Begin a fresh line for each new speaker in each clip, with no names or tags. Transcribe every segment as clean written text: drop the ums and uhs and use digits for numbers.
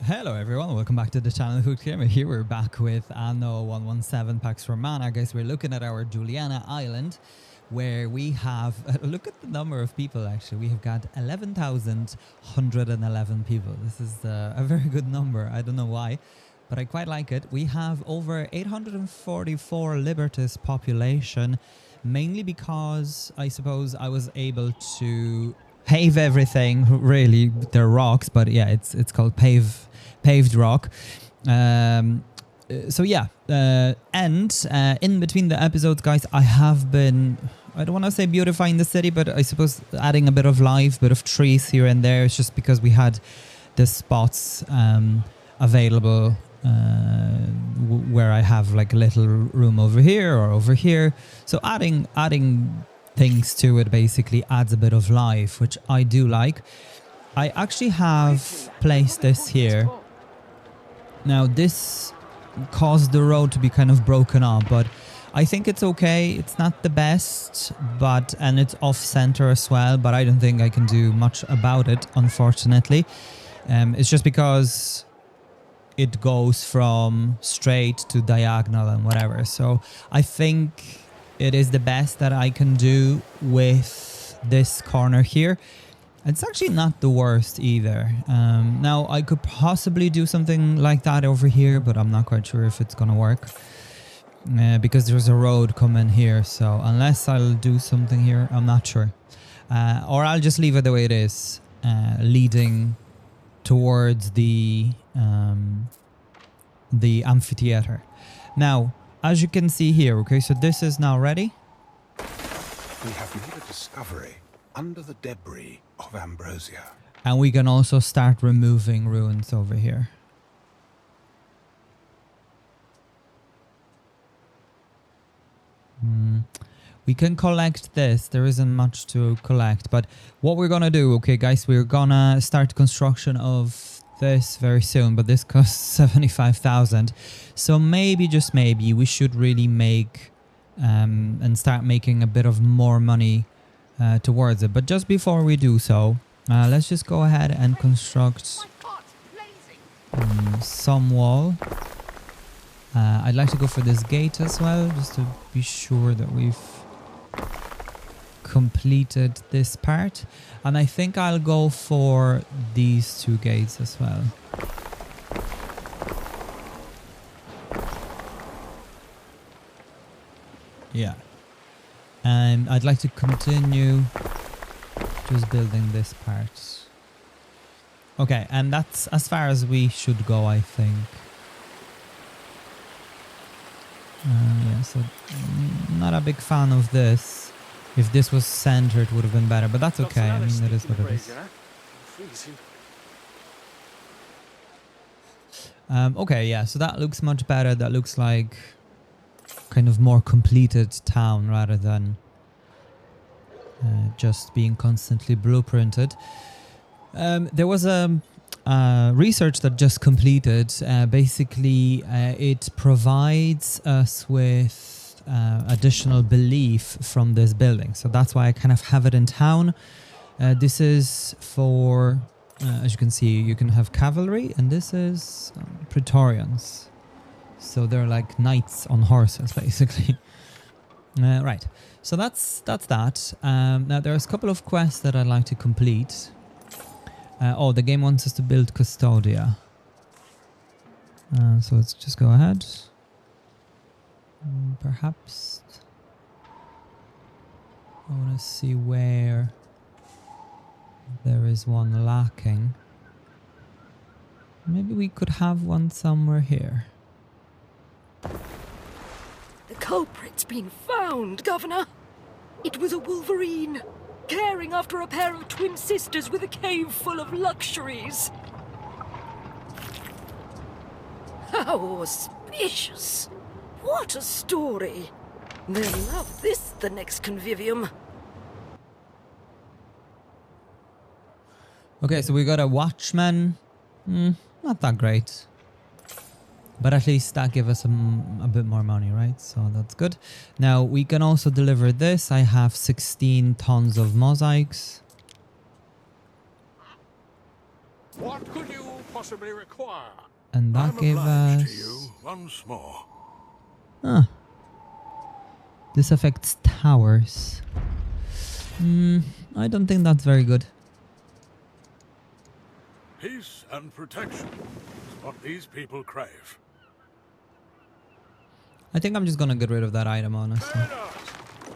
Hello everyone, welcome back to the channel. Hooked Gamer here. We're back with Anno 117 Pax Romana. Guys, we're looking at our Juliana Island where we have, look at the number of people actually. We have got 11,111 people. This is a very good number. I don't know why, but I quite like it. We have over 844 Libertas population, mainly because I suppose I was able to pave everything. Really, they're rocks, but yeah, it's called paved rock. So yeah, and in between the episodes, guys, I have been, I don't want to say beautifying the city, but I suppose adding a bit of life, bit of trees here and there. It's just because we had the spots available where I have like a little room over here or over here. So adding things to it basically adds a bit of life, which I do like. I actually have placed this here. Now this caused the road to be kind of broken up, but I think it's okay. It's not the best, and it's off center as well, but I don't think I can do much about it, unfortunately. It's just because it goes from straight to diagonal and whatever. So I think it is the best that I can do with this corner here. It's actually not the worst either. Now I could possibly do something like that over here, but I'm not quite sure if it's gonna work because there's a road coming here. So unless I'll do something here, I'm not sure. Or I'll just leave it the way it is, leading towards the amphitheater. Now, as you can see here, okay, so this is now ready.
We have made a discovery under the debris of Ambrosia.
And we can also start removing ruins over here. We can collect this. There isn't much to collect, but what we're gonna do, okay guys, we're gonna start construction of this very soon, but this costs 75,000. So maybe, just maybe, we should really make and start making a bit of more money towards it. But just before we do so, let's just go ahead and construct some wall. I'd like to go for this gate as well, just to be sure that we've completed this part. And I think I'll go for these two gates as well. Yeah. And I'd like to continue just building this part. Okay, and that's as far as we should go, I think. Yeah, so not a big fan of this. If this was centered, it would have been better, but that's okay. I mean, it is what it is. Okay, yeah, so that looks much better. That looks like kind of more completed town rather than just being constantly blueprinted. There was a research that just completed. Basically, it provides us with additional belief from this building. So that's why I kind of have it in town. This is for, as you can see, you can have cavalry, and this is Praetorians. So they're like knights on horses, basically. Right. So that's that. Now there's a couple of quests that I'd like to complete. Oh, the game wants us to build Custodia. So let's just go ahead. Perhaps I want to see where there is one lacking. Maybe we could have one somewhere here.
The culprit's been found, Governor. It was a wolverine, caring after a pair of twin sisters with a cave full of luxuries. How auspicious! What a story! They'll love this, the next convivium.
Okay, so we got a watchman. Not that great. But at least that gives us a bit more money, right? So that's good. Now, we can also deliver this. I have 16 tons of mosaics.
What could you possibly require?
And that
I'm
gave
obliged
us...
to you once more.
Huh. This affects towers. I don't think that's very good.
Peace and protection is what these people crave.
I think I'm just gonna get rid of that item, honestly.
Leaders,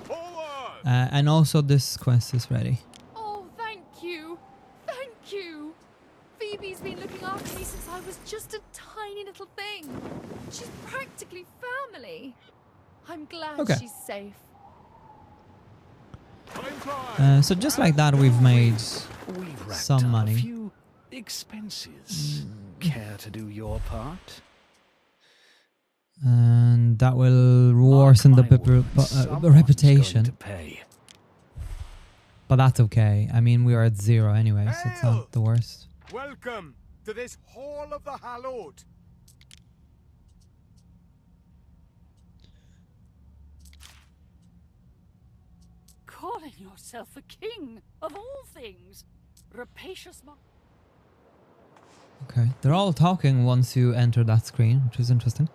forward!
And also this quest is ready.
Oh, thank you. Thank you. Phoebe's been looking after me since I was just a tiny little thing. She's practically family. I'm glad
Okay.
she's safe.
Time flies.
So just like that, we've made
We've racked
some
up
money.
a few expenses. Care to do your part?
And that will worsen the
Mark my words, someone's
reputation.
going to pay.
But that's okay. I mean, we are at 0 anyway, so it's not the worst.
Welcome to this Hall of the Hallowed.
Calling yourself a king, of all things. Rapacious
Okay, they're all talking once you enter that screen, which is interesting.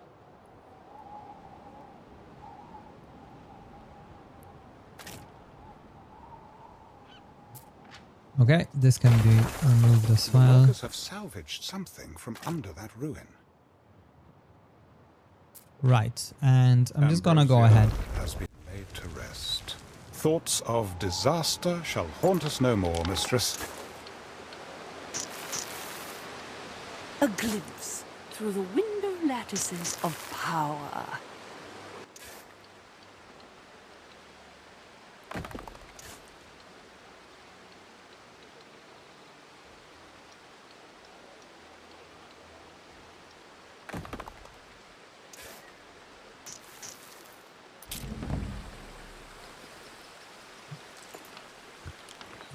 Okay, this can be removed as
The
well.
workers have salvaged something from under that ruin.
Right, and I'm just gonna go
Ambrosia
ahead.
has been laid to rest. Thoughts of disaster shall haunt us no more, mistress.
A glimpse through the window lattices of power.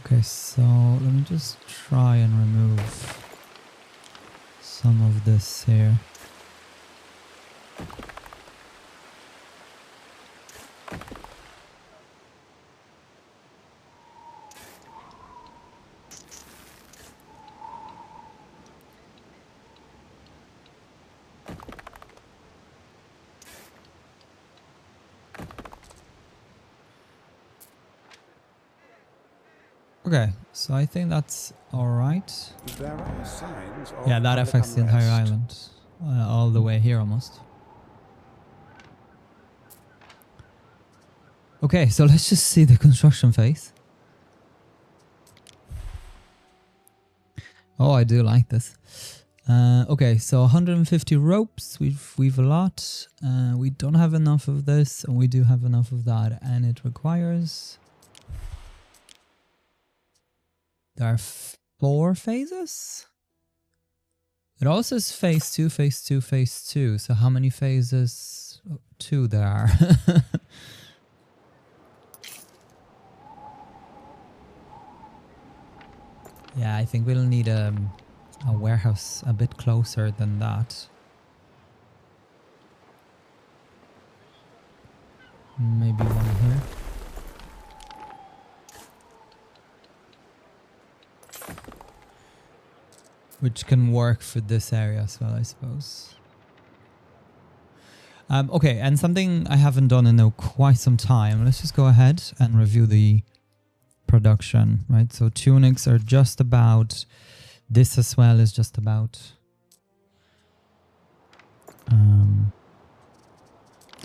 Okay, so let me just try and remove some of this here. Okay, so I think that's alright.
There are signs of
Yeah, that affects the entire
unrest.
island. All the way here almost. Okay, so let's just see the construction phase. Oh, I do like this. Okay, so 150 ropes. We've a lot. We don't have enough of this, and we do have enough of that, and it requires... There are 4 phases? It also says phase 2, phase 2, phase 2. So how many phases? Oh, 2 there are. Yeah, I think we'll need a warehouse a bit closer than that. Maybe one here. Which can work for this area as well, I suppose. Okay, and something I haven't done in quite some time. Let's just go ahead and review the production, right? So tunics are just about... This as well is just about...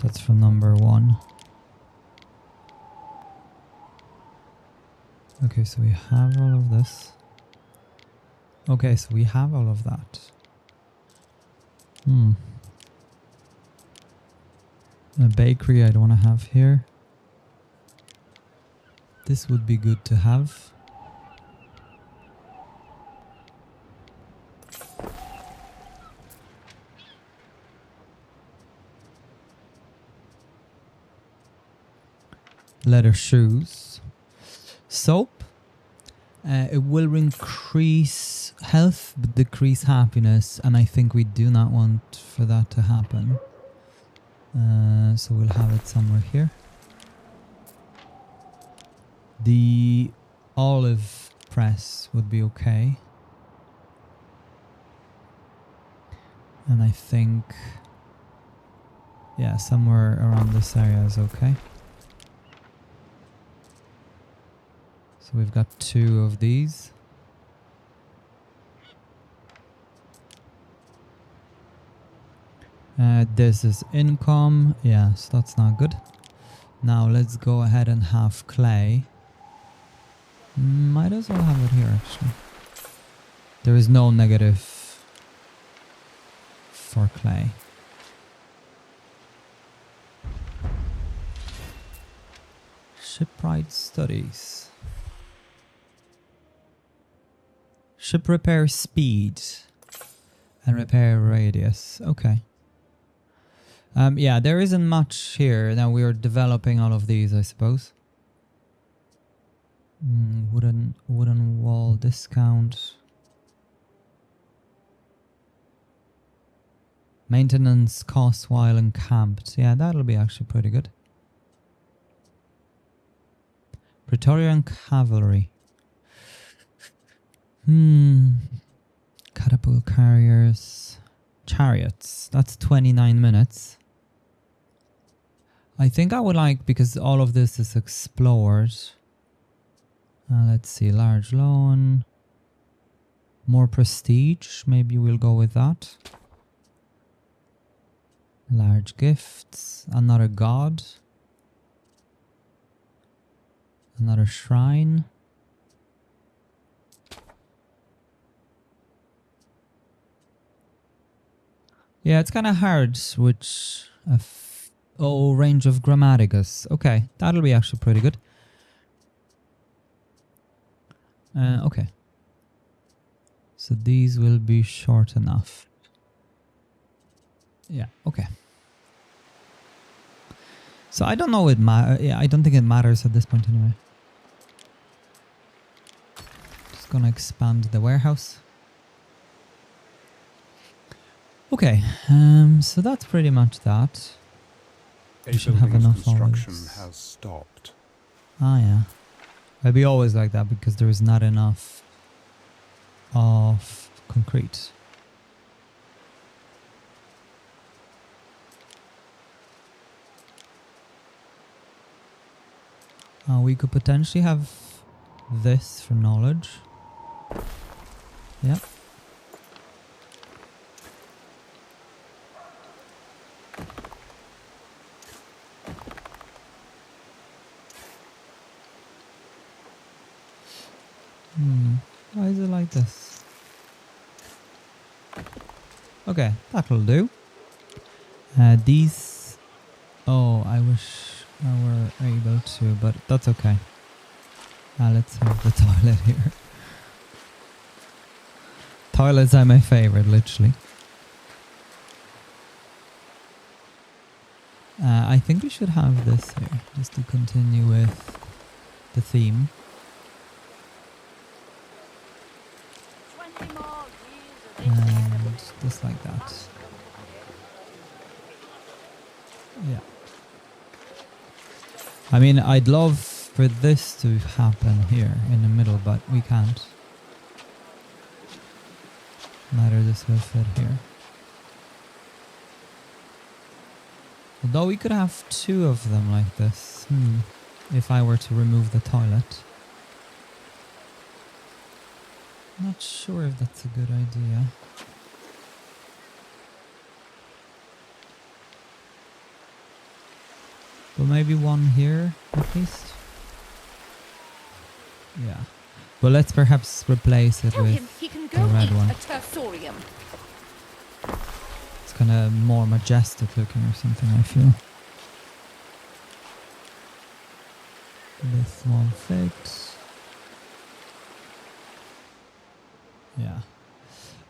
That's for number 1. Okay, so we have all of this. Okay, so we have all of that. A bakery I don't want to have here. This would be good to have. Leather shoes. Soap. It will increase health but decrease happiness, and I think we do not want for that to happen. So we'll have it somewhere here. The olive press would be okay. And I think, yeah, somewhere around this area is okay. So we've got 2 of these. This is income. Yeah, so that's not good. Now let's go ahead and have clay. Might as well have it here actually. There is no negative for clay. Shipwright studies. Ship repair speed and repair radius. Okay. Yeah, there isn't much here. Now we are developing all of these, I suppose. Wooden wall discount. Maintenance cost while encamped. Yeah, that'll be actually pretty good. Praetorian cavalry. Catapult carriers. Chariots. That's 29 minutes. I think I would like, because all of this is explored. Let's see, large loan. More prestige. Maybe we'll go with that. Large gifts. Another god. Another shrine. Yeah, it's kind of hard, which... range of Grammaticus. Okay, that'll be actually pretty good. Okay. So these will be short enough. Yeah, okay. So I don't know I don't think it matters at this point anyway. Just gonna expand the warehouse. Okay, so that's pretty much that. We should have enough
construction
olives.
has stopped.
Ah, yeah. It'll be always like that because there is not enough of concrete. We could potentially have this for knowledge. Yep. Why is it like this? Okay, that'll do. These... Oh, I wish I were able to, but that's okay. Let's have the toilet here. Toilets are my favorite, literally. I think we should have this here, just to continue with the theme. And just like that. Yeah. I mean, I'd love for this to happen here in the middle, but we can't. Neither this will fit here. Although we could have 2 of them like this. If I were to remove the toilet. Not sure if that's a good idea. But maybe one here at least. Yeah. But let's perhaps replace it with
he can
the red one.
a tertorium.
It's kind of more majestic looking or something, I feel. This one fits. Yeah.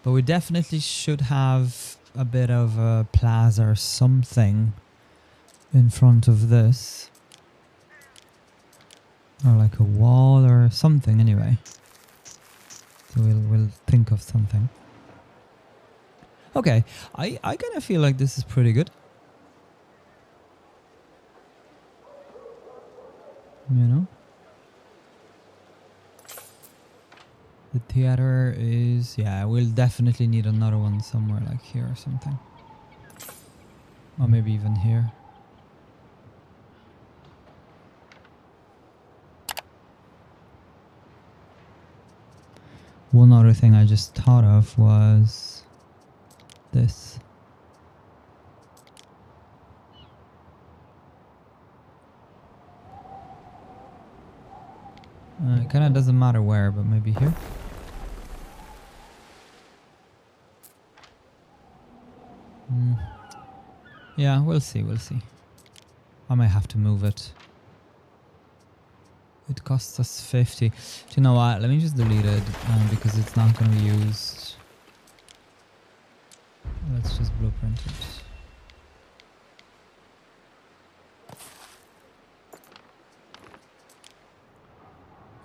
But we definitely should have a bit of a plaza or something in front of this. Or like a wall or something anyway. So we'll think of something. Okay, I kind of feel like this is pretty good. You know? The theater is... Yeah, we'll definitely need another one somewhere like here or something. Or maybe even here. One other thing I just thought of was this. It kind of doesn't matter where, but maybe here. Yeah, we'll see, we'll see. I might have to move it. It costs us 50. Do you know what? Let me just delete it because it's not going to be used. Let's just blueprint it.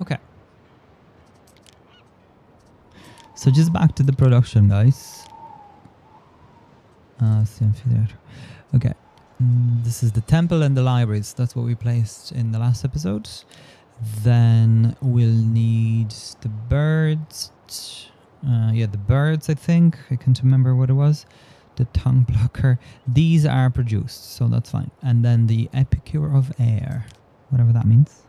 Okay. So just back to the production, guys. Amphitheater. Okay. This is the temple and the libraries. That's what we placed in the last episode. Then we'll need the birds. Yeah, the birds, I think. I can't remember what it was. The tongue blocker. These are produced, so that's fine. And then the epicure of air. Whatever that means.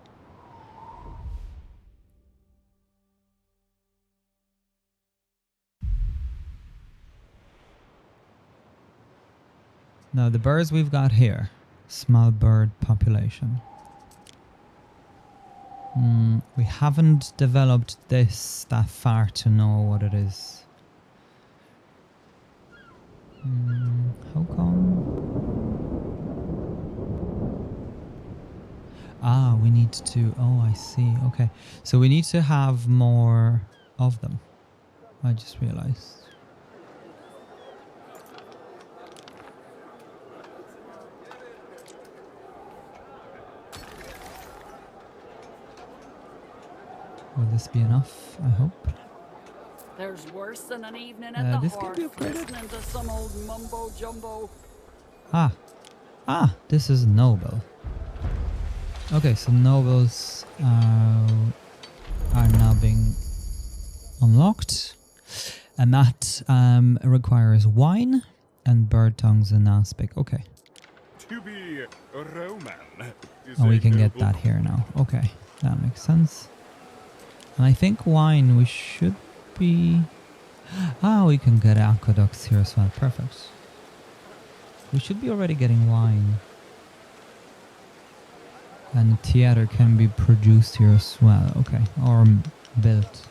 Now the birds we've got here. Small bird population. We haven't developed this that far to know what it is. How come? Ah, we need to... Oh, I see. Okay. So we need to have more of them. I just realized. Will this be enough? I hope.
There's worse than an evening at the
this can
hearth
be upgraded.
listening to some old mumbo jumbo.
This is noble. Okay, so nobles are now being unlocked, and that requires wine and bird tongues and aspic. Okay.
To be a Roman is
Oh, we
a
can get
noble
that here now. Okay, that makes sense. And I think wine we should be... we can get aqueducts here as well. Perfect. We should be already getting wine. And theater can be produced here as well. Okay, or built.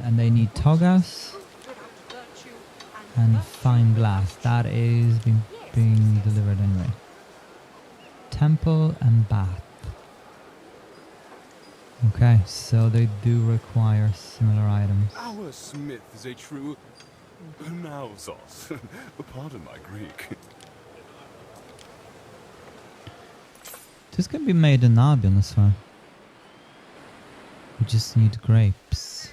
And they need togas and fine glass. That is being delivered anyway. Temple and bath. Okay, so they do require similar items.
Our smith is a true Nauzos. Pardon my Greek.
This can be made in Albion as well. We just need grapes.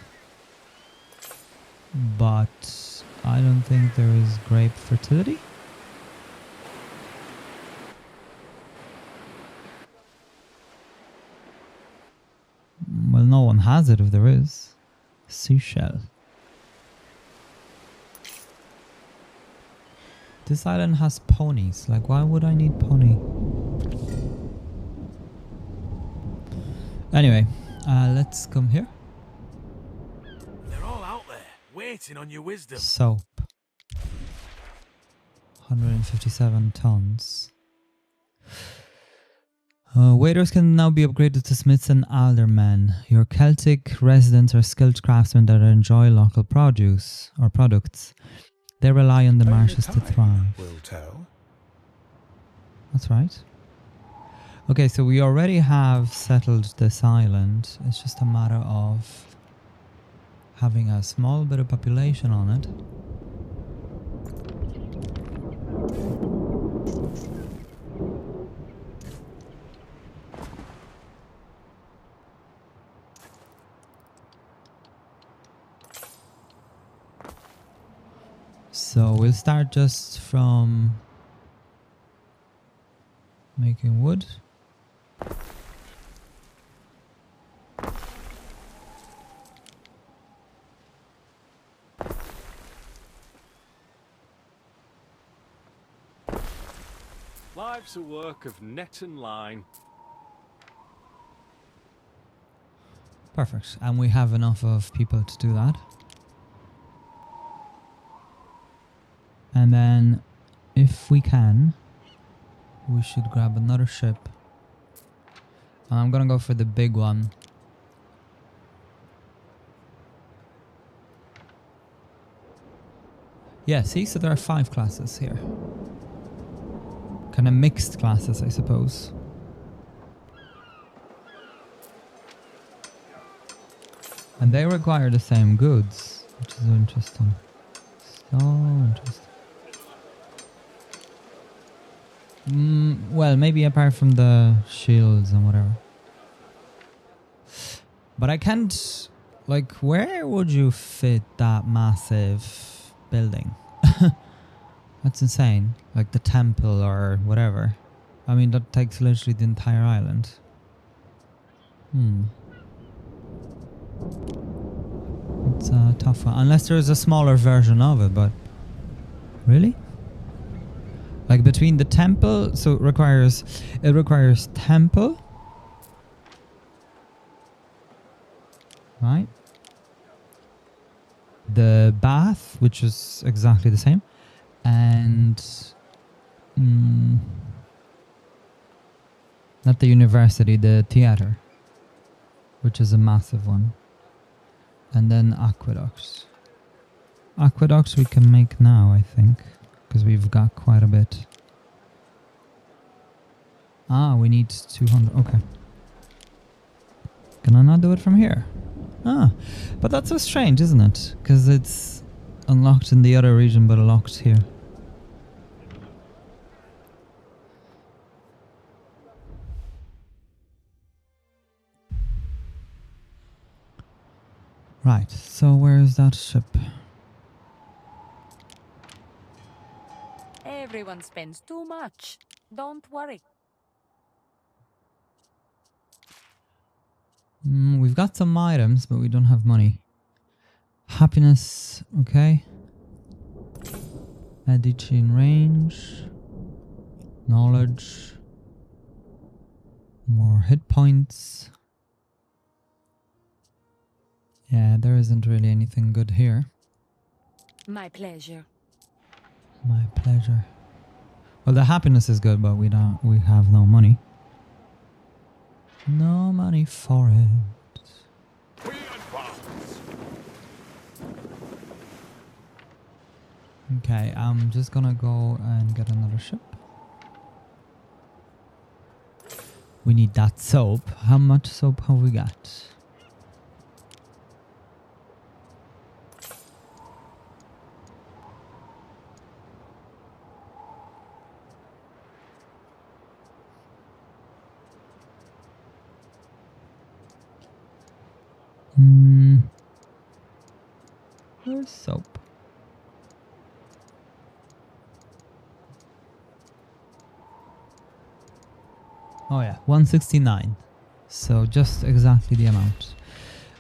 But I don't think there is grape fertility. Well, no one has it if there is. Seashell. This island has ponies. Like, why would I need pony? Anyway, let's come here.
They're all out there, waiting on your wisdom.
Soap. 157 tons. Waiters can now be upgraded to smiths and aldermen. Your Celtic residents are skilled craftsmen that enjoy local produce or products. They rely on the marshes to thrive.
Will tell.
That's right. Okay, so we already have settled this island. It's just a matter of having a small bit of population on it. So we'll start just from making wood.
Life's a work of net and line.
Perfect. And we have enough of people to do that. And then, if we can, we should grab another ship. And I'm gonna go for the big one. Yeah, see, so there are 5 classes here. Kind of mixed classes, I suppose. And they require the same goods, which is interesting. So interesting. Well, maybe apart from the shields and whatever. But I can't... Like, where would you fit that massive building? That's insane. Like the temple or whatever. I mean, that takes literally the entire island. It's a tough one. Unless there is a smaller version of it, but... Really? Like between the temple, so it requires temple. Right? The bath, which is exactly the same. And... not the university, the theater. Which is a massive one. And then aqueducts. Aqueducts we can make now, I think. Because we've got quite a bit. Ah, we need 200. Okay. Can I not do it from here? Ah, but that's so strange, isn't it? Because it's unlocked in the other region, but locked here. Right, so where is that ship?
Everyone spends too much. Don't worry.
We've got some items, but we don't have money. Happiness, okay. Medici in range. Knowledge. More hit points. Yeah, there isn't really anything good here.
My pleasure.
My pleasure. Well, the happiness is good, but we have no money. No money for it.
We advance.
Okay, I'm just gonna go and get another ship. We need that soap. How much soap have we got? Where's soap? Oh yeah, 169. So just exactly the amount.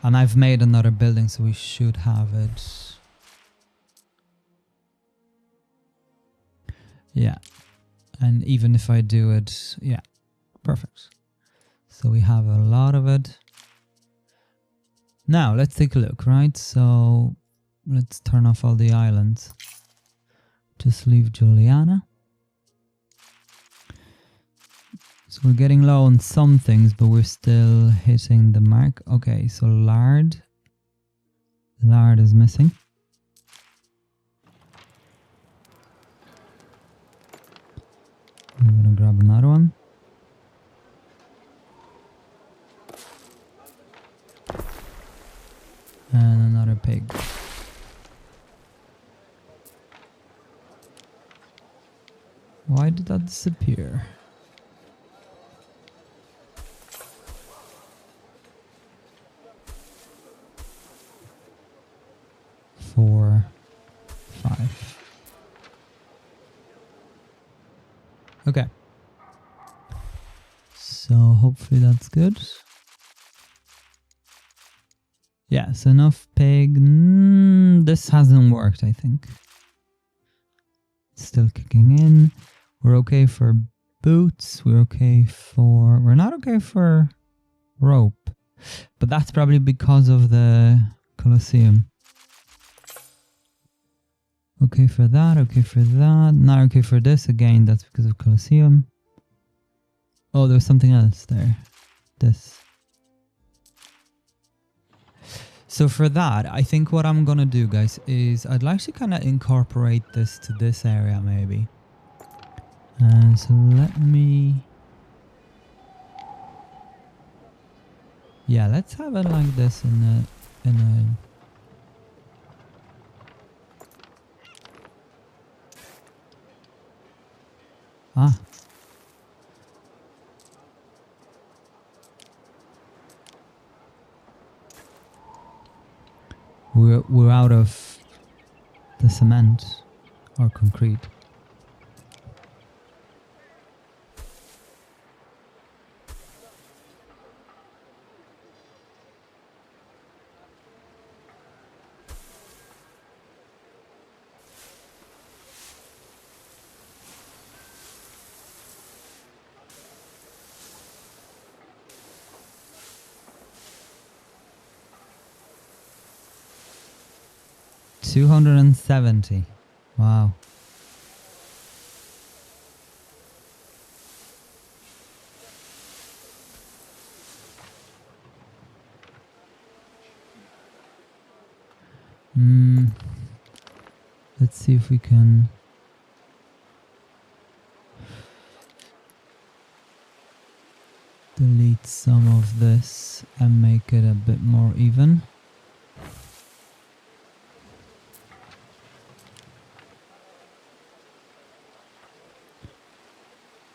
And I've made another building, so we should have it. Yeah. And even if I do it, yeah, perfect. So we have a lot of it. Now, let's take a look, right? So, let's turn off all the islands. Just leave Juliana. So we're getting low on some things, but we're still hitting the mark. Okay, so lard. Lard is missing. I'm gonna grab another one. And another pig. Why did that disappear? Four, 5. Okay. So hopefully that's good. Yes, enough pig. This hasn't worked, I think. Still kicking in. We're okay for boots. We're okay for... We're not okay for rope. But that's probably because of the Colosseum. Okay for that, okay for that. Not okay for this. Again, that's because of Colosseum. Oh, there's something else there. This. So for that, I think what I'm gonna do, guys, is I'd like to kind of incorporate this to this area, maybe. And so let me... Yeah, let's have it like this in a... Ah. We're out of the cement or concrete. $270. Wow. Let's see if we can... delete some of this and make it a bit more even.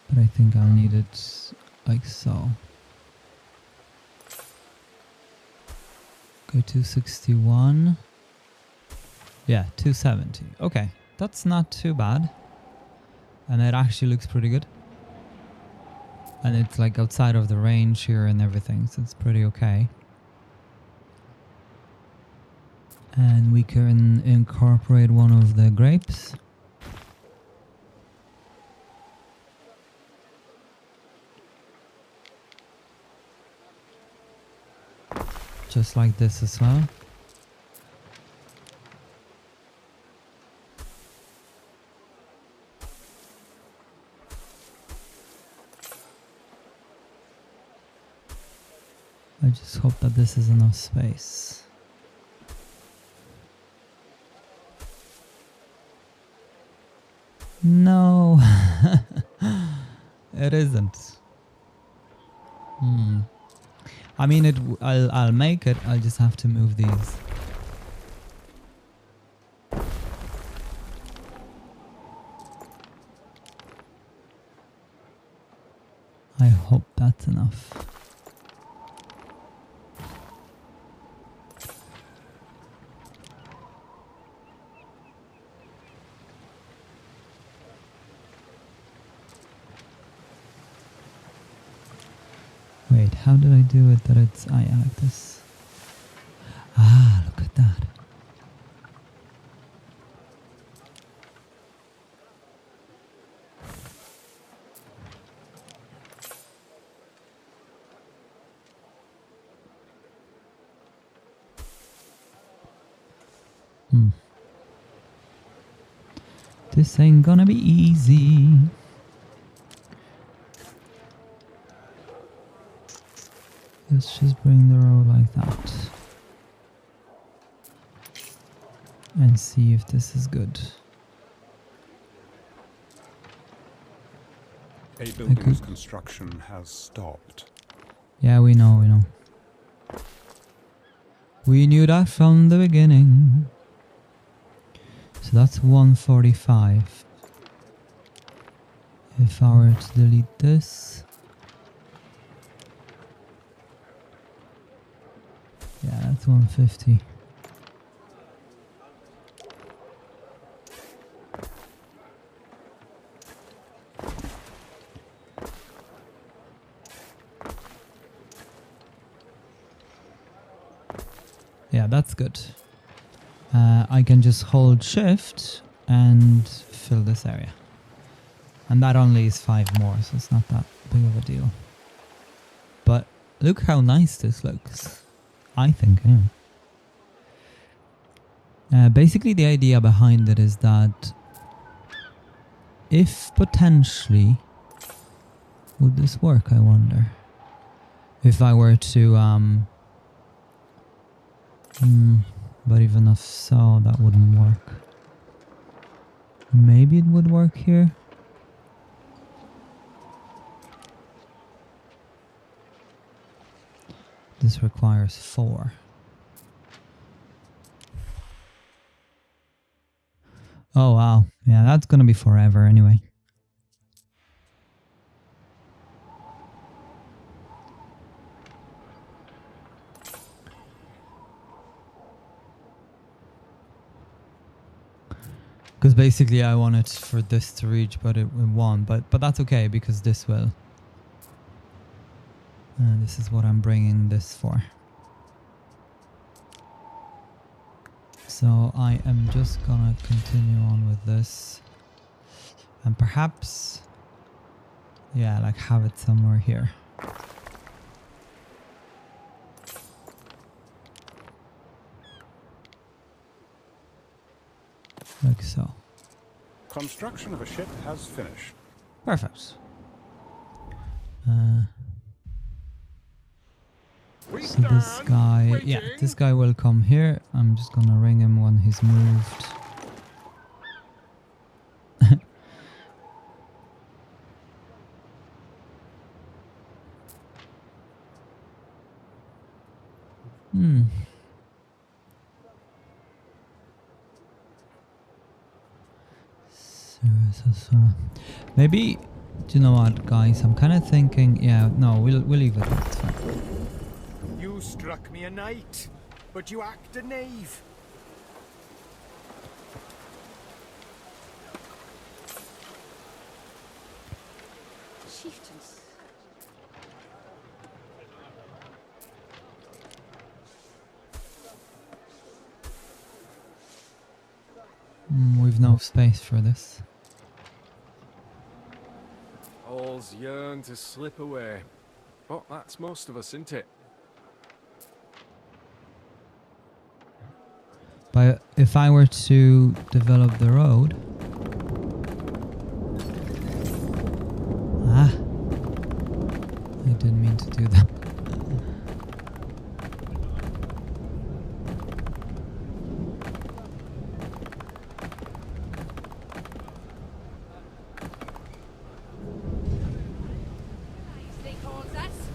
But I think I'll need it like so. Go 261. Yeah, 270. Okay, that's not too bad. And it actually looks pretty good. And it's like outside of the range here and everything, so it's pretty okay. And we can incorporate one of the grapes. Just like this as well. I just hope that this is enough space. No, it isn't. I mean, I'll make it. I'll just have to move these. I hope that's enough. Wait, how did I do it that it's... I like this. Ah, look at that. This ain't gonna be easy. Let's just bring the road like that. And see if this is good.
A building's construction has stopped.
Yeah, we know, we know. We knew that from the beginning. So that's 145. If I were to delete this... Yeah, that's 150. Yeah, that's good. I can just hold shift and fill this area. And that only is 5 more, so it's not that big of a deal. But look how nice this looks. I think, anyway. Basically, the idea behind it is that if potentially... Would this work, I wonder? If I were to... but even if so, that wouldn't work. Maybe it would work here. This requires 4. Oh wow, yeah, that's gonna be forever anyway. Because basically I want it for this to reach, but it won't. But that's okay, because this will. This is what I'm bringing this for. So I am just gonna continue on with this. And perhaps... yeah, like have it somewhere here. Like so.
Construction of a ship has finished.
Perfect. So this guy, yeah, this guy will come here. I'm just gonna ring him when he's moved. Maybe, do you know what, guys? I'm kind of thinking, yeah, no, we'll leave it. It's fine.
You struck me a knight, but you act a knave.
Chieftains.
We've no space for this.
All's yearn to slip away. But that's most of us, isn't it?
But if I were to develop the road... Ah! I didn't mean to do that.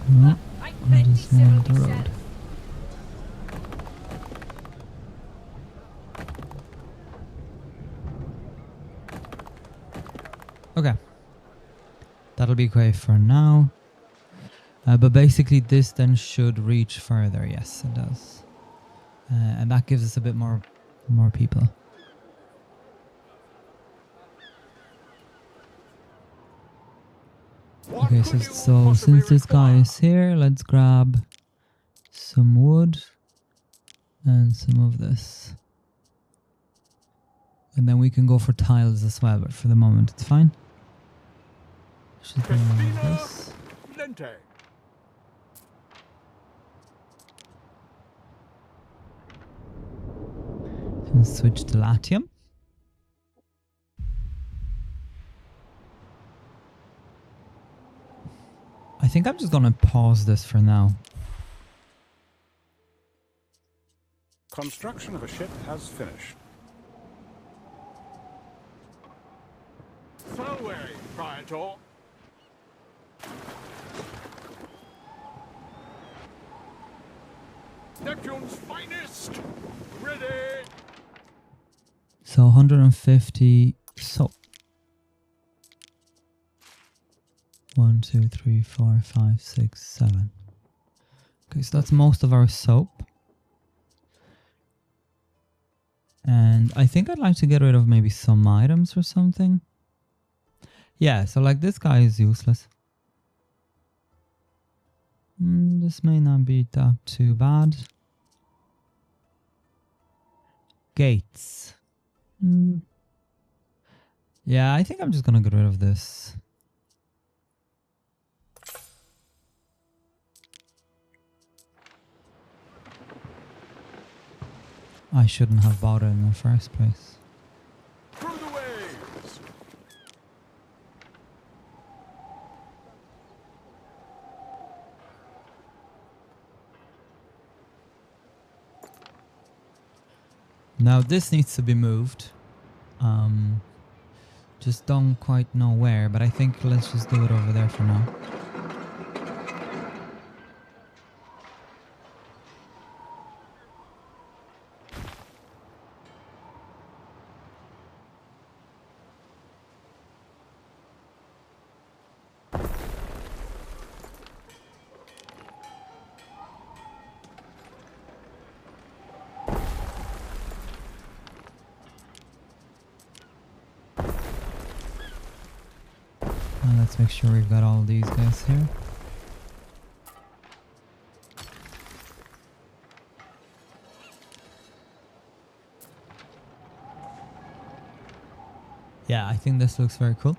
No, I just want the road. Okay. That'll be great for now. But basically this then should reach further. Yes, it does. And that gives us a bit more people. Okay, so since this guy is here, let's grab some wood and some of this. And then we can go for tiles as well, but for the moment it's fine. Should be like this. And switch to Latium. I think I'm just gonna pause this for now.
Construction of a ship has finished.
Away, Praetor. Neptune's finest. Ready.
So 150 soap. 1, 2, 3, 4, 5, 6, 7. Okay, so that's most of our soap. And I think I'd like to get rid of maybe some items or something. Yeah, so like this guy is useless. This may not be that too bad. Gates. Yeah, I think I'm just gonna get rid of this. I shouldn't have bought it in the first place.
Through the waves!
Now this needs to be moved. Just don't quite know where, but I think let's just do it over there for now. And let's make sure we've got all these guys here. Yeah, I think this looks very cool.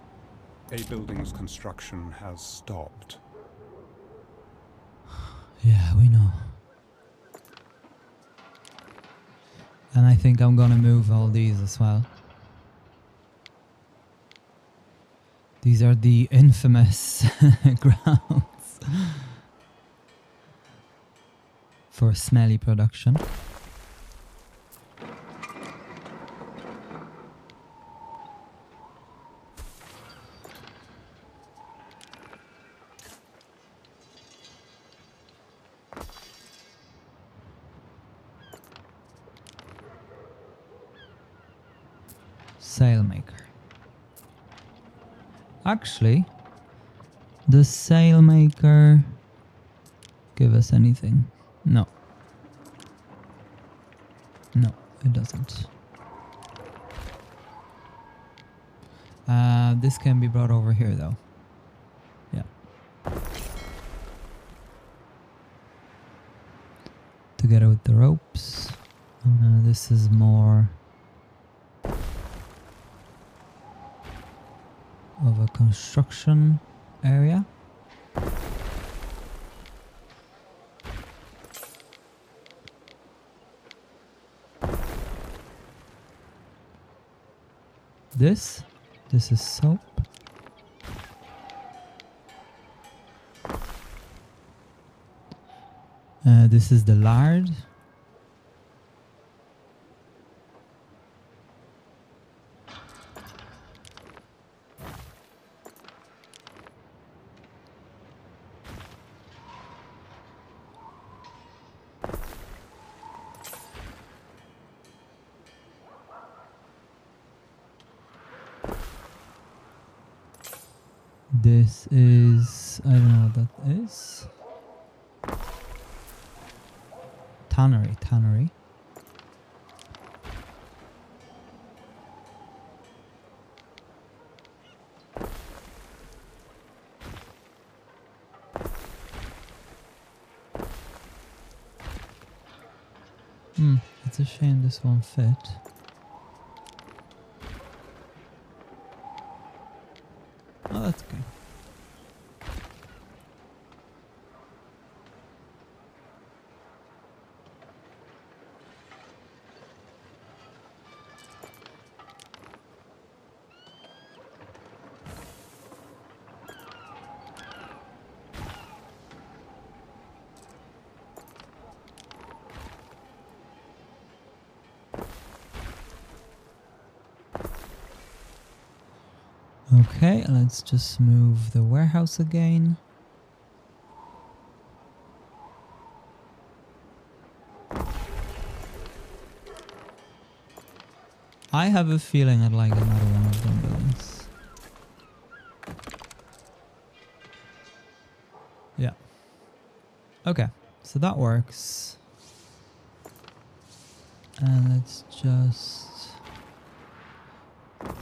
A building's construction has stopped.
Yeah, we know. And I think I'm gonna move all these as well. These are the infamous grounds for smelly production. Sailmaker. Actually, does Sailmaker give us anything? No. No, it doesn't. This can be brought over here though. Yeah. Together with the ropes. This is more of a construction area. This is soap. This is the lard. This is, I don't know what that is. Tannery. It's a shame this won't fit. Oh, that's good. Okay, let's just move the warehouse again. I have a feeling I'd like another one of them buildings. Yeah. Okay, so that works. And let's just...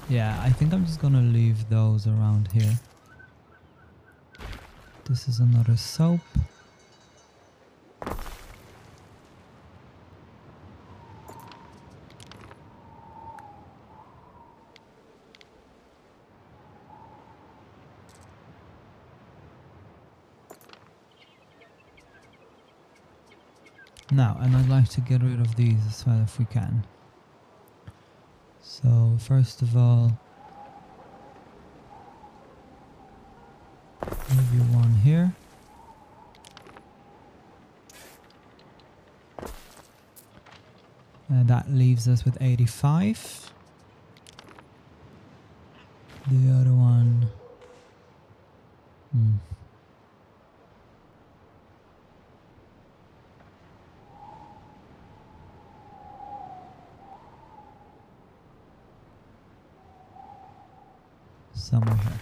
Yeah, I think I'm just gonna leave those around here. This is another soap. Now, and I'd like to get rid of these as well if we can. So, first of all, maybe one here. That leaves us with 85. The other one... somewhere here.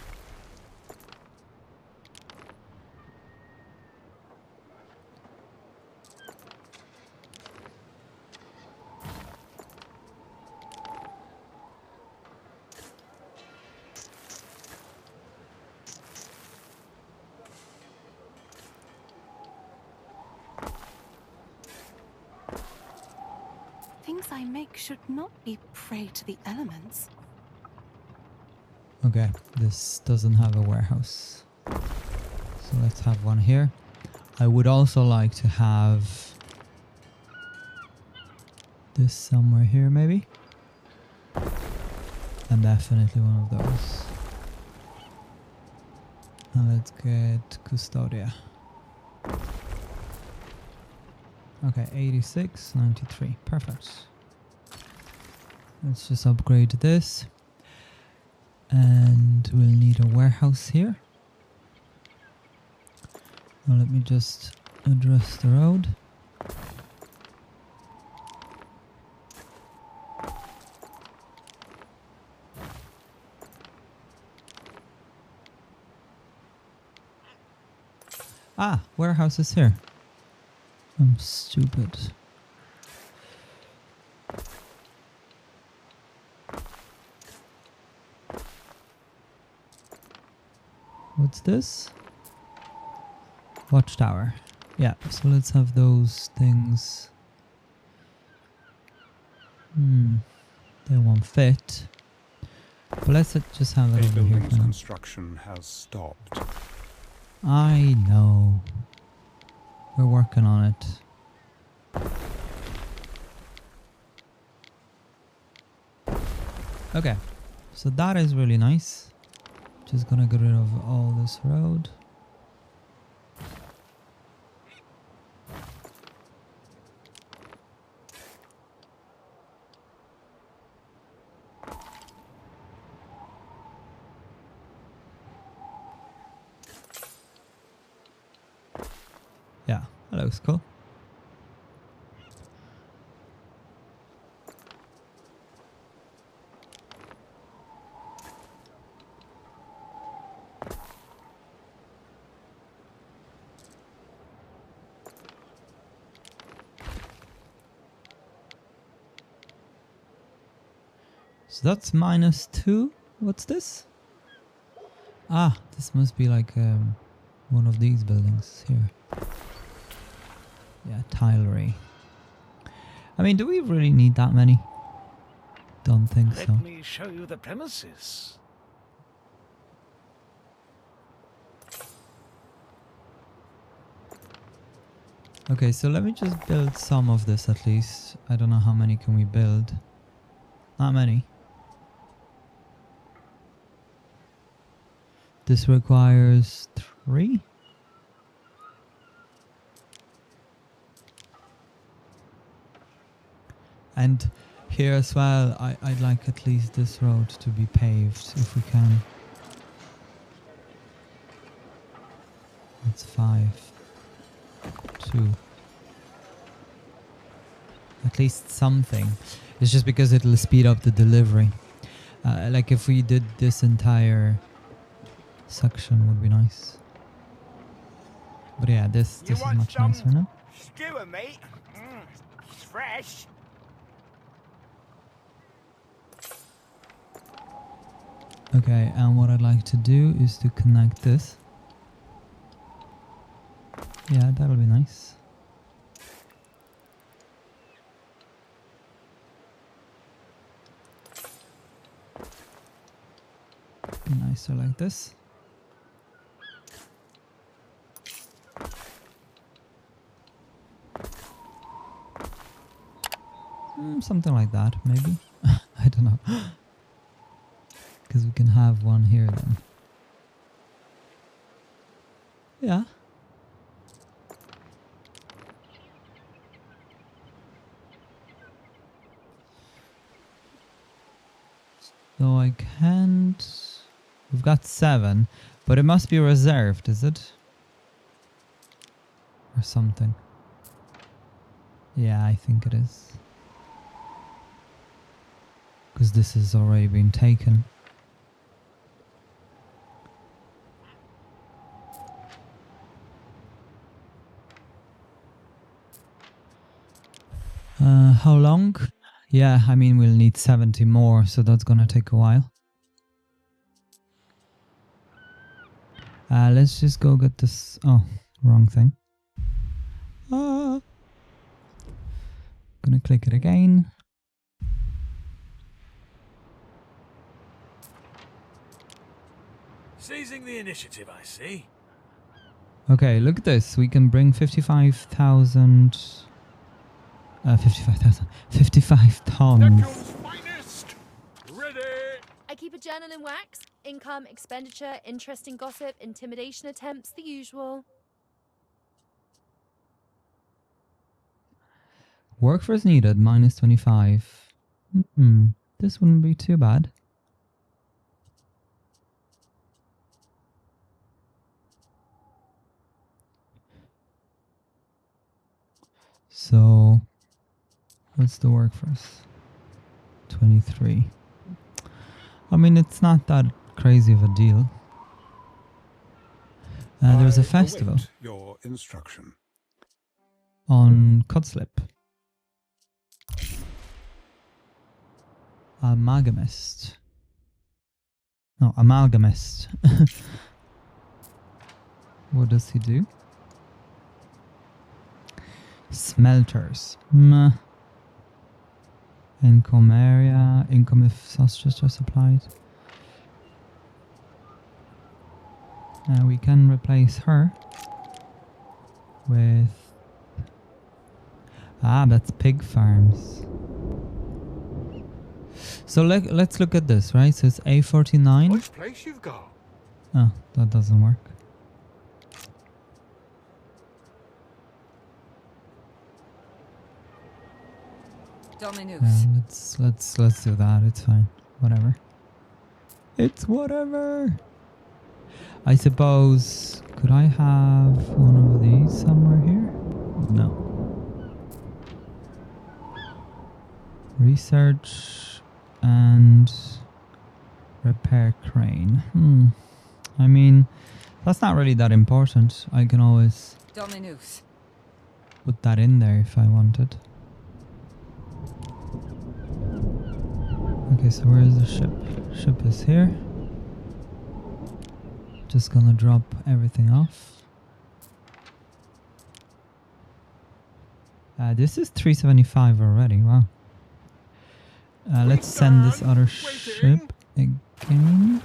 Things I make should not be prey to the elements.
Okay, this doesn't have a warehouse. So let's have one here. I would also like to have this somewhere here maybe. And definitely one of those. And let's get Custodia. Okay, 86, 93, perfect. Let's just upgrade this. And we'll need a warehouse here. Now let me just address the road. Ah, warehouse is here. I'm stupid. What's this? Watchtower. Yeah, so let's have those things. They won't fit. But let's just have it
A
over here
building's
for now.
construction has stopped.
I know. We're working on it. Okay, so that is really nice. Just gonna get rid of all this road. Yeah, that looks cool. So that's -2. What's this? Ah, this must be like one of these buildings here. Yeah, tilery. I mean, do we really need that many? Don't think so.
Let me show you the premises.
Okay, so let me just build some of this at least. I don't know how many can we build. Not many. This requires 3. And here as well, I'd like at least this road to be paved if we can. That's 5. 2. At least something. It's just because it'll speed up the delivery. Like if we did this entire section would be nice. But yeah, this is much nicer now.
Skewer, mate. It's fresh.
Okay, and what I'd like to do is to connect this. Yeah, that'll be nice. Be nicer like this. Something like that, maybe. I don't know. Because we can have one here then. Yeah. So I can't... We've got 7, but it must be reserved, is it? Or something. Yeah, I think it is. Because this has already been taken. How long? Yeah, I mean, we'll need 70 more, so that's gonna take a while. Let's just go get this... Oh, wrong thing. Gonna click it again.
Seizing the initiative, I see.
Okay, look at this. We can bring 55,000... 55 tons.
Finest. Ready.
I keep a journal in wax. Income, expenditure, interesting gossip, intimidation attempts, the usual.
Workforce needed, minus 25. This wouldn't be too bad. So, what's the workforce? 23. I mean, it's not that crazy of a deal. There's a festival.
Your instruction.
On Codslip. Amalgamist. No, amalgamist. What does he do? Smelters. Income area. Income if sausages are supplied. We can replace her with... that's pig farms. So let's look at this, right? So it's A49.
Which place you've got?
Oh, that doesn't work.
Dominus.
Let's do that. It's fine. Whatever. It's whatever. I suppose, could I have one of these somewhere here? No. Research and repair crane. I mean, that's not really that important. I can always
Dominus.
put that in there if I wanted. Okay, so where is the ship? Ship is here. Just gonna drop everything off. This is 375 already, wow. Let's send this other ship again.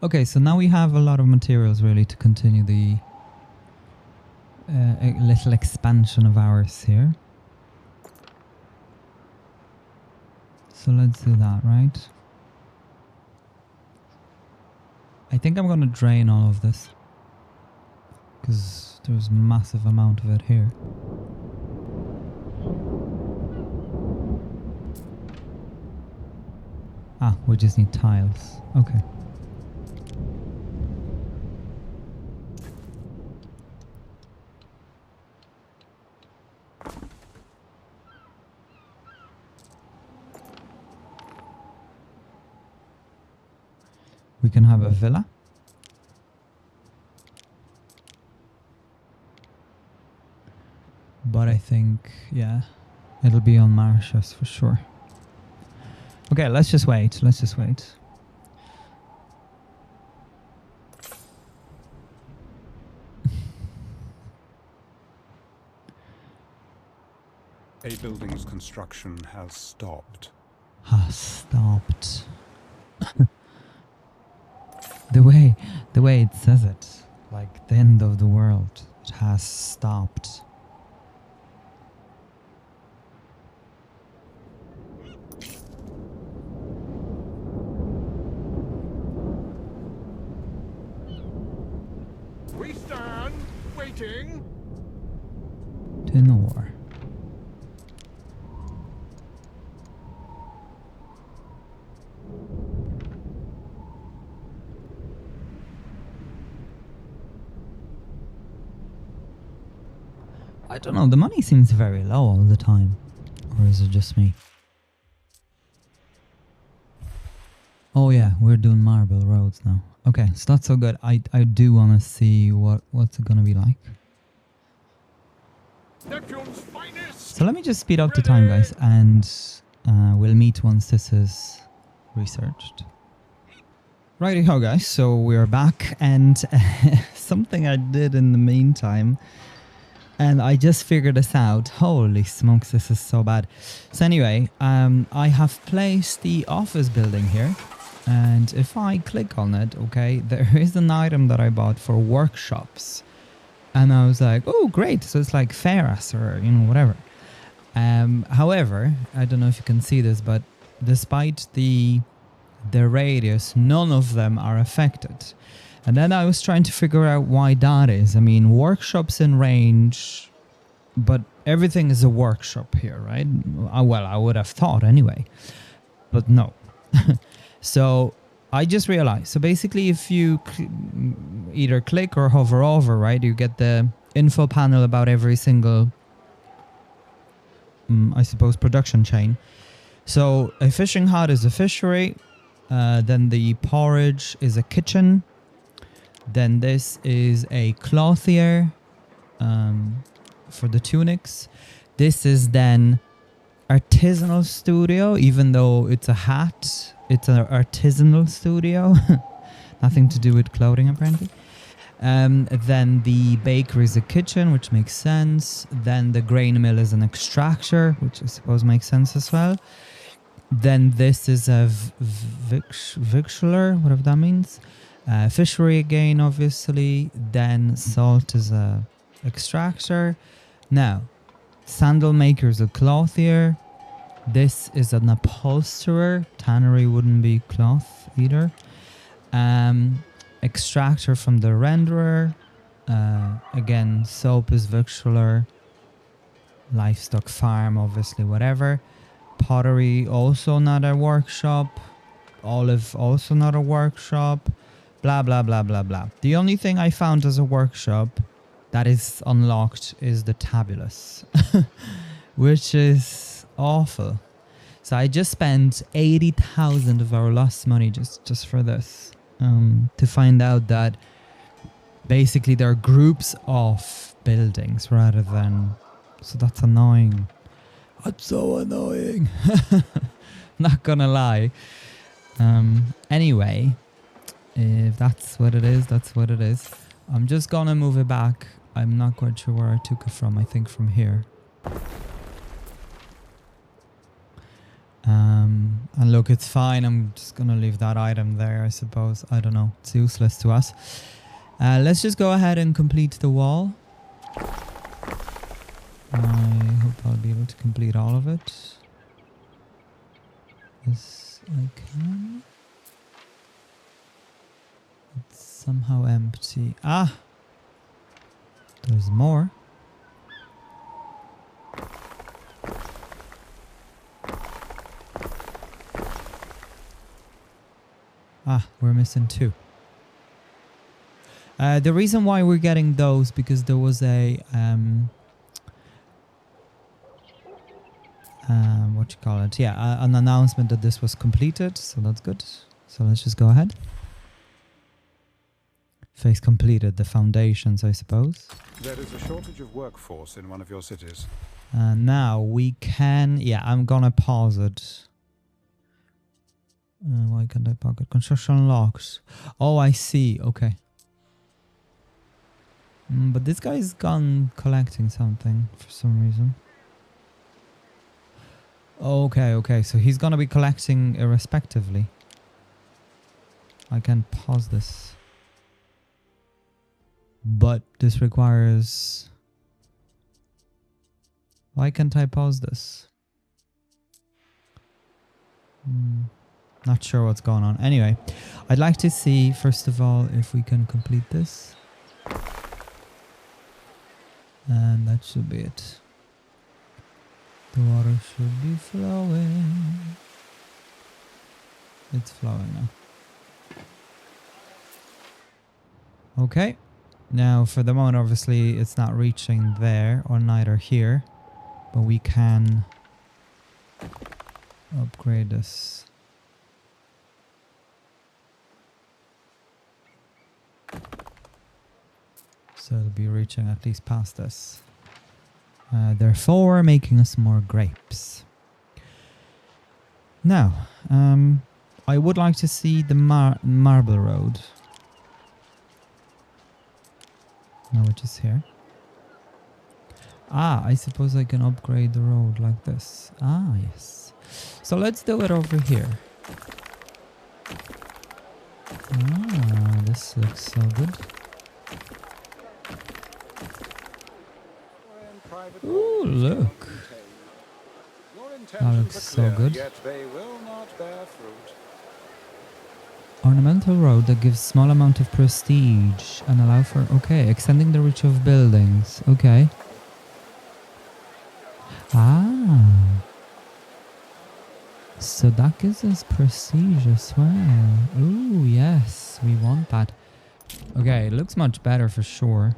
Okay, so now we have a lot of materials really to continue the a little expansion of ours here. So let's do that, right? I think I'm gonna drain all of this because there's a massive amount of it here. We just need tiles. Okay. We can have a villa. But I think, yeah, it'll be on Mauritius for sure. Okay, let's just wait. Let's just wait.
A building's construction has stopped.
Has stopped. The way it says it, like the end of the world, it has stopped. more. I don't know, the money seems very low all the time. Or is it just me? Oh yeah, we're doing marble roads now. Okay, so that's so good. I do want to see what's it going to be like.
Neptune's finest.
So let me just speed up the time, guys, and we'll meet once this is researched. Righty-ho, guys, so we're back, and something I did in the meantime, and I just figured this out. Holy smokes, this is so bad. So anyway, I have placed the office building here, and if I click on it, okay, there is an item that I bought for workshops. And I was like, oh, great. So it's like Ferris or, you know, whatever. However, I don't know if you can see this, but despite the radius, none of them are affected. And then I was trying to figure out why that is. I mean, workshops in range, but everything is a workshop here, right? Well, I would have thought anyway, but no. So I just realized, so basically if you either click or hover over, right, you get the info panel about every single, I suppose, production chain. So a fishing hut is a fishery, then the porridge is a kitchen, then this is a clothier for the tunics. This is then artisanal studio, even though it's a hat. It's an artisanal studio. Nothing to do with clothing, apparently. Then the bakery is a kitchen, which makes sense. Then the grain mill is an extractor, which I suppose makes sense as well. Then this is a victualler, whatever that means. Fishery again, obviously. Then salt is a extractor. Now, sandal maker is a clothier. This is an upholsterer. Tannery wouldn't be cloth either. Extractor from the renderer. Again, soap is victualler. Livestock farm, obviously, whatever. Pottery, also not a workshop. Olive, also not a workshop. Blah, blah, blah, blah, blah. The only thing I found as a workshop that is unlocked is the tabulus. Which is awful. So I just spent 80,000 of our lost money just for this. To find out that basically there are groups of buildings rather than... So that's annoying. That's so annoying. Not gonna lie. Anyway, if that's what it is, that's what it is. I'm just gonna move it back. I'm not quite sure where I took it from. I think from here. And look, it's fine. I'm just gonna leave that item there, I suppose. I don't know. It's useless to us. Let's just go ahead and complete the wall. I hope I'll be able to complete all of it. Yes, I can. It's somehow empty. Ah! There's more. Ah, we're missing 2. The reason why we're getting those, because there was a what you call it? Yeah, an announcement that this was completed, so that's good. So let's just go ahead. Phase completed, the foundations, I suppose.
There is a shortage of workforce in one of your cities.
Now we can... Yeah, I'm gonna pause it. Why can't I pocket? Construction locks. Oh, I see. Okay. But this guy's gone collecting something for some reason. Okay. So he's gonna be collecting irrespectively. I can pause this. But this requires... Why can't I pause this? Not sure what's going on. Anyway, I'd like to see, first of all, if we can complete this. And that should be it. The water should be flowing. It's flowing now. Okay. Now, for the moment, obviously, it's not reaching there, or neither here. But we can upgrade this. So it'll be reaching at least past this. Therefore, making us more grapes. Now, I would like to see the marble road. Which is here. Ah, I suppose I can upgrade the road like this. Ah, yes. So let's do it over here. Ah, this looks so good. Ooh, look. That looks so good. Ornamental road that gives small amount of prestige and allow for, okay, extending the reach of buildings. Okay. Ah. So that gives us prestige as well. Ooh, yes, we want that. Okay, it looks much better for sure.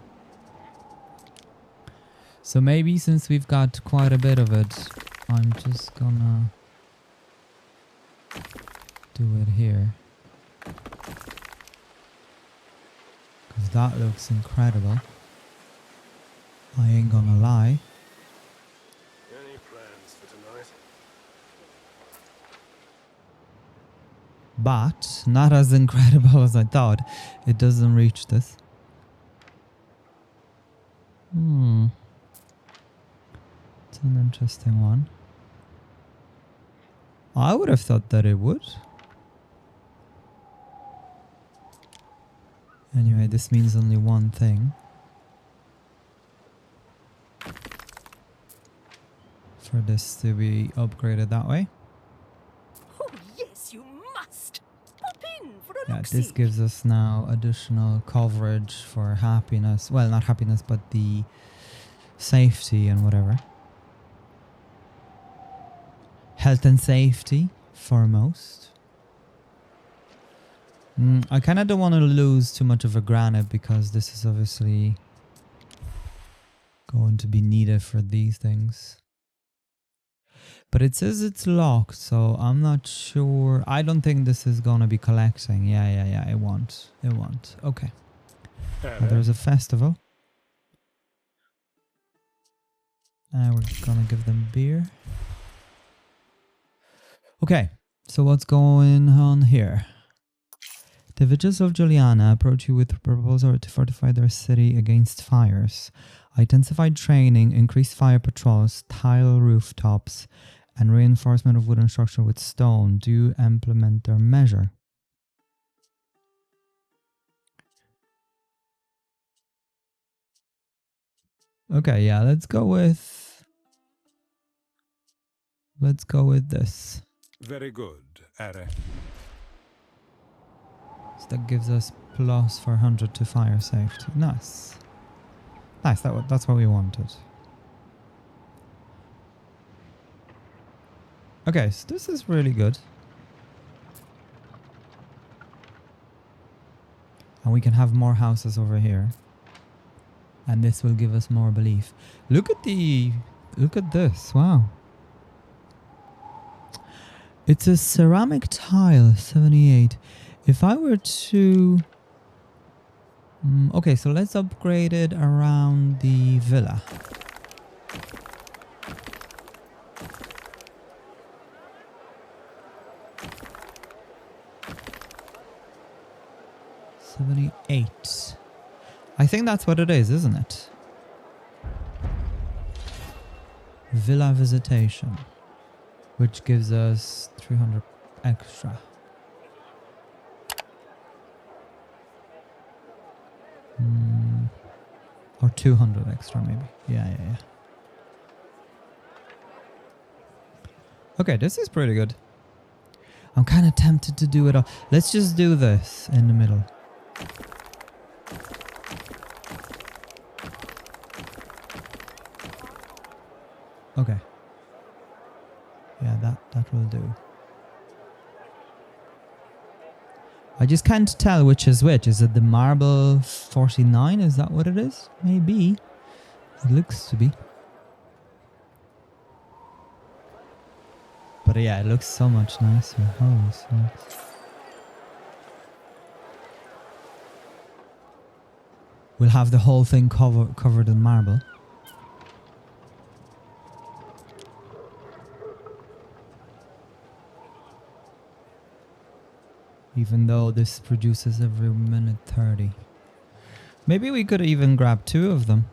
So maybe since we've got quite a bit of it, I'm just gonna do it here. Because that looks incredible. I ain't gonna lie.
Any plans for tonight?
But not as incredible as I thought. It doesn't reach this. It's an interesting one. I would have thought that it would. Anyway, this means only one thing. For this to be upgraded that way.
Oh, yes, you must. Pop in for a
Yeah,
look-see.
this gives us now additional coverage for happiness. Well, not happiness, but the safety and whatever. Health and safety foremost. I kind of don't want to lose too much of a granite because this is obviously going to be needed for these things. But it says it's locked, so I'm not sure. I don't think this is going to be collecting. Yeah, it won't. It won't. Okay. There's a festival. And we're going to give them beer. Okay, so what's going on here? The villages of Juliana approach you with a proposal to fortify their city against fires. Intensified training, increased fire patrols, tile rooftops, and reinforcement of wooden structure with stone. Do you implement their measure? Okay, yeah, let's go with this.
Very good, Are.
So that gives us plus 400 to fire safety. Nice. Nice, that's what we wanted. Okay, so this is really good. And we can have more houses over here. And this will give us more belief. Look at this, wow. It's a ceramic tile, 78. If I were to... okay, so let's upgrade it around the villa. $78. I think that's what it is, isn't it? Villa visitation, which gives us 300 extra. Or 200 extra maybe. Yeah. Okay, this is pretty good. I'm kind of tempted to do it all. Let's just do this in the middle. Okay. Yeah, that will do. I just can't tell which is which. Is it the marble 49? Is that what it is? Maybe. It looks to be. But yeah, it looks so much nicer. Holy smokes. We'll have the whole thing covered in marble. Even though this produces every minute 30. Maybe we could even grab 2 of them.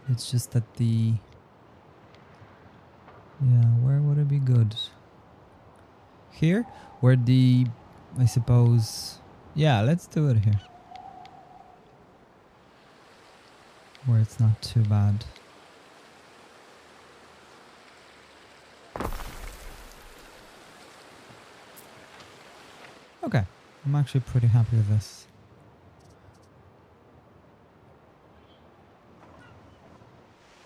It's just that the... Yeah, where would it be good? Here? Where the... I suppose... Yeah, let's do it here. Where it's not too bad. Okay, I'm actually pretty happy with this.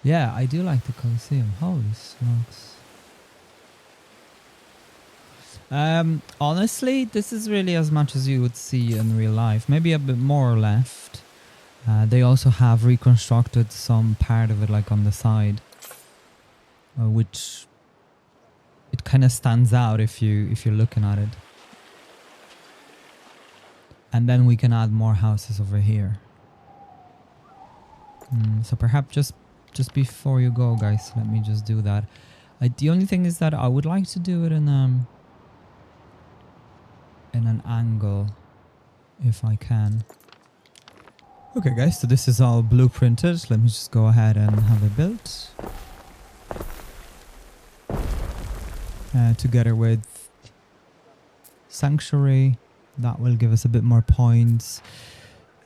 Yeah, I do like the Colosseum. Holy smokes. Honestly, this is really as much as you would see in real life. Maybe a bit more left. They also have reconstructed some part of it, like on the side, which it kind of stands out if you're looking at it. And then we can add more houses over here. So perhaps just before you go, guys, let me just do that. The only thing is that I would like to do it in an angle, if I can. Okay, guys, so this is all blueprinted. Let me just go ahead and have it built. Together with Sanctuary. That will give us a bit more points.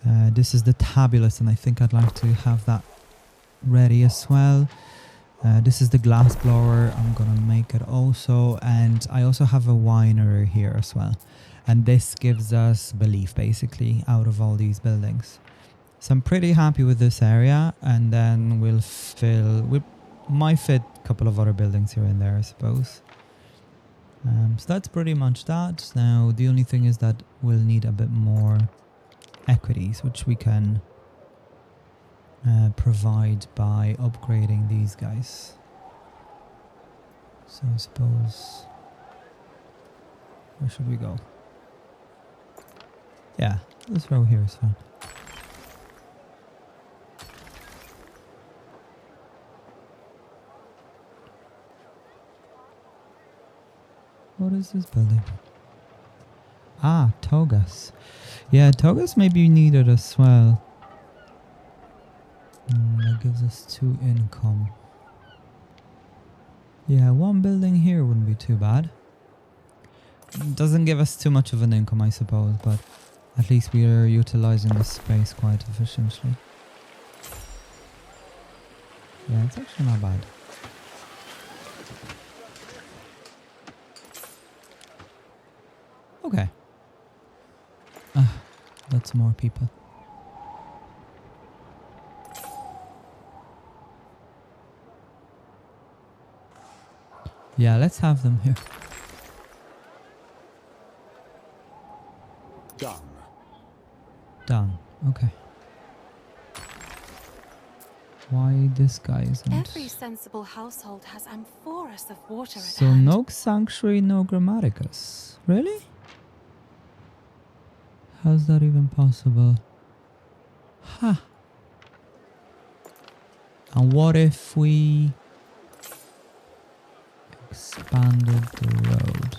This is the tabulus, and I think I'd like to have that ready as well. This is the glass blower. I'm gonna make it also, and I also have a winery here as well. And this gives us belief, basically, out of all these buildings. So I'm pretty happy with this area, and then we might fit a couple of other buildings here and there, I suppose. So that's pretty much that. Now the only thing is that we'll need a bit more equities, which we can provide by upgrading these guys. So I suppose, where should we go? Yeah, this row here is fine. What is this building? Ah, togas. Yeah, togas may be needed as well. That gives us 2 income. Yeah, 1 building here wouldn't be too bad. Doesn't give us too much of an income, I suppose, but at least we are utilizing the space quite efficiently. Yeah, it's actually not bad. Okay. That's more people. Yeah, let's have them here.
Done.
Done. Okay. Why this guy isn't?
Every sensible household has amphoras of water at
So
hand.
no sanctuary, no grammaticus. Really? How's that even possible? Huh. And what if we expanded the road?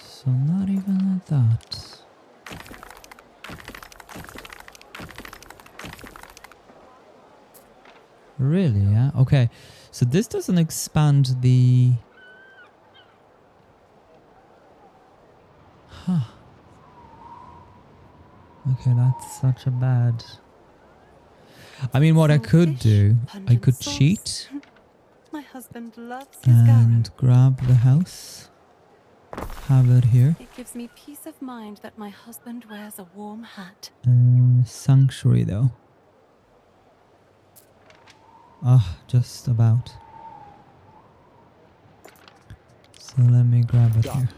So not even at that. Really, yeah? Okay. So this doesn't expand the... Huh. Okay, that's such a bad... I mean, what I could do, I could cheat
My husband loves his
and grab the house. have it here.
It gives me peace of mind that my husband wears a warm hat.
Sanctuary though. Ah, just about. So let me grab it here.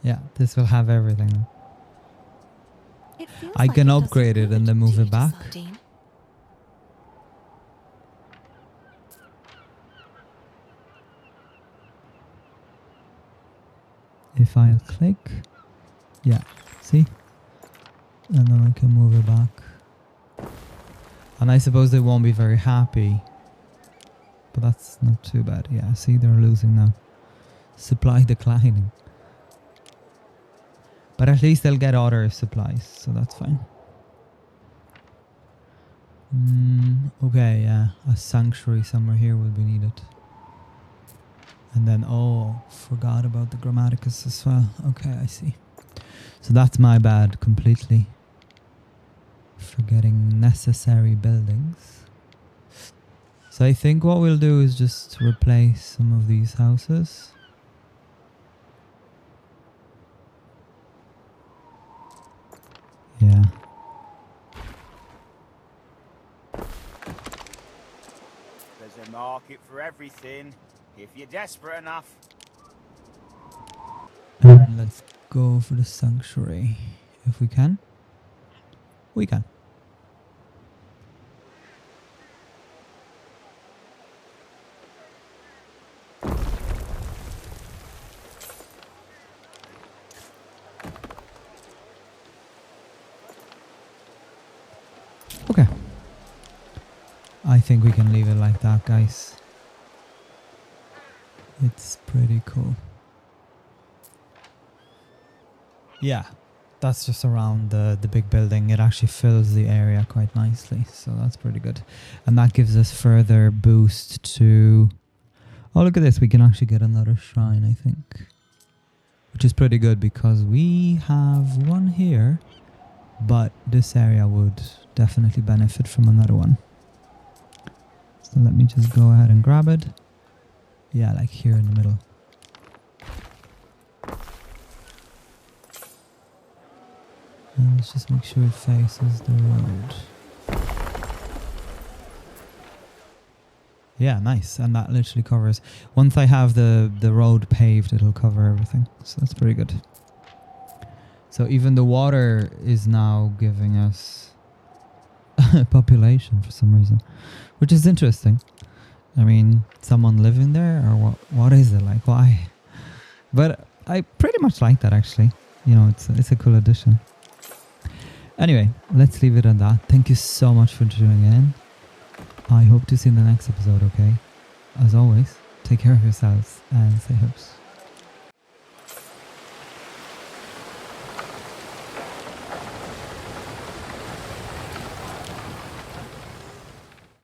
Yeah, this will have everything. I can upgrade it and then move it back. If I click, yeah, see? And then I can move it back. And I suppose they won't be very happy. But that's not too bad. Yeah, see, they're losing now. Supply declining. But at least they'll get other supplies, so that's fine. Okay, yeah, a sanctuary somewhere here will be needed. And then, oh, forgot about the Grammaticus as well. Okay, I see. So that's my bad completely. Forgetting necessary buildings. So I think what we'll do is just replace some of these houses. Yeah.
There's a market for everything, if you're desperate enough.
And let's go for the sanctuary. If we can. We can. Okay. I think we can leave it like that, guys. It's pretty cool. Yeah, that's just around the big building. It actually fills the area quite nicely, so that's pretty good. And that gives us further boost to... Oh, look at this. We can actually get another shrine, I think. Which is pretty good because we have one here, but this area would definitely benefit from another one. So let me just go ahead and grab it. Yeah, like here in the middle. And let's just make sure it faces the road. Yeah, nice. And that literally covers... Once I have the road paved, it'll cover everything. So that's pretty good. So even the water is now giving us population for some reason. Which is interesting. I mean, someone living there or what is it like? Why? But I pretty much like that actually. You know, it's a cool addition. Anyway, let's leave it at that. Thank you so much for tuning in. I hope to see you in the next episode, okay? As always, take care of yourselves and stay hopes.